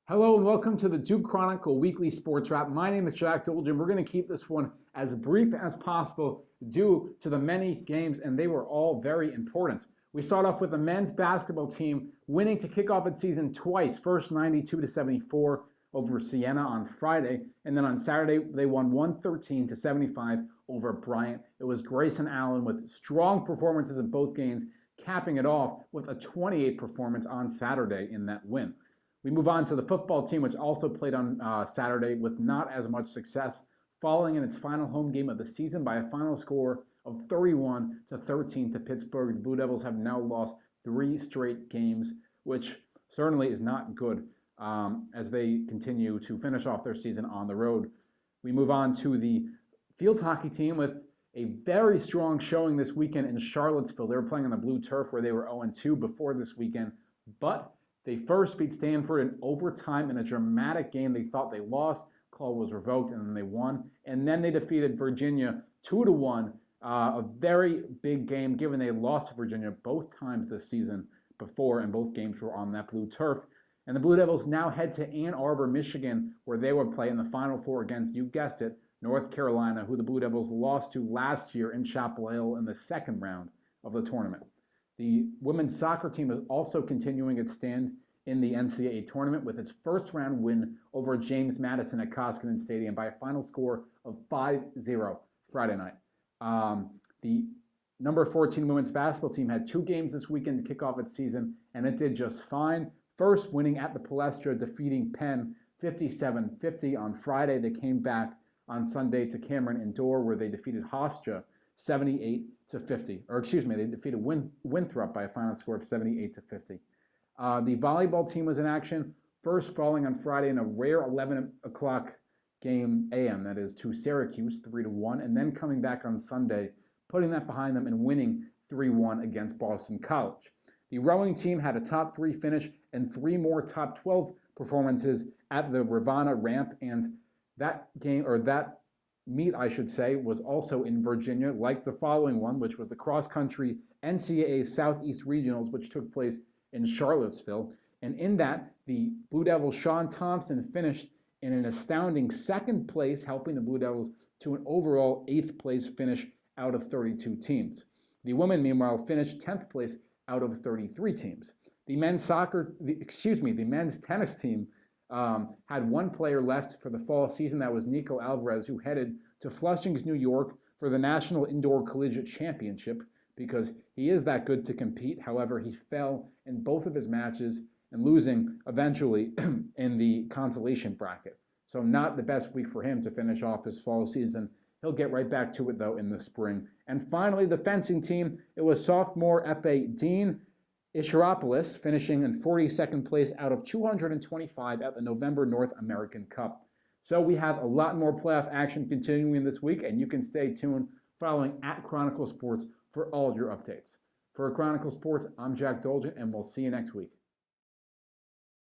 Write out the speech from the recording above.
Hello and welcome to the Duke Chronicle Weekly Sports Wrap. My name is Jack Dolgen. We're going to keep this one as brief as possible due to the many games, and they were all very important. We start off with the men's basketball team winning to kick off its season twice. First 92-74 over Siena on Friday, and then on Saturday they won 113-75 over Bryant. It was Grayson Allen with strong performances in both games, capping it off with a 28 performance on Saturday in that win. We move on to the football team, which also played on Saturday with not as much success, falling in its final home game of the season by a final score of 31-13 to Pittsburgh. The Blue Devils have now lost 3 straight games, which certainly is not good as they continue to finish off their season on the road. We move on to the field hockey team with a very strong showing this weekend in Charlottesville. They were playing on the blue turf where they were 0-2 before this weekend, but they first beat Stanford in overtime in a dramatic game. They thought they lost. Call was revoked, and then they won. And then they defeated Virginia 2-1. A very big game, given they lost to Virginia both times this season before, and both games were on that blue turf. And the Blue Devils now head to Ann Arbor, Michigan, where they will play in the Final Four against, you guessed it, North Carolina, who the Blue Devils lost to last year in Chapel Hill in the second round of the tournament. The women's soccer team is also continuing its stand in the NCAA tournament with its first round win over James Madison at Koskinen Stadium by a final score of 5-0 Friday night. The number 14 women's basketball team had 2 games this weekend to kick off its season, and it did just fine. First, winning at the Palestra, defeating Penn 57-50 on Friday. They came back on Sunday to Cameron Indoor, where they defeated Hofstra 78-50. Or excuse me, they defeated Winthrop by a final score of 78-50. The volleyball team was in action, first falling on Friday in a rare 11 o'clock game a.m., that is, to Syracuse 3-1, and then coming back on Sunday, putting that behind them and winning 3-1 against Boston College. The rowing team had a top 3 finish and 3 more top 12 performances at the Rivanna ramp, and that game, or that meet, I should say, was also in Virginia, like the following one, which was the cross-country NCAA Southeast Regionals, which took place in Charlottesville. And in that, the Blue Devils' Sean Thompson finished in an astounding 2nd place, helping the Blue Devils to an overall 8th place finish out of 32 teams. The women, meanwhile, finished 10th place out of 33 teams. The men's tennis team had 1 player left for the fall season. That was Nico Alvarez, who headed to Flushing's, New York for the National Indoor Collegiate Championship because he is that good to compete. However, he fell in both of his matches and losing eventually in the consolation bracket. So not the best week for him to finish off his fall season. He'll get right back to it, though, in the spring. And finally, the fencing team, it was sophomore Epe Dean Ishiropoulos finishing in 42nd place out of 225 at the November North American Cup. So we have a lot more playoff action continuing this week, and you can stay tuned following at Chronicle Sports for all your updates. For Chronicle Sports, I'm Jack Dolgen, and we'll see you next week.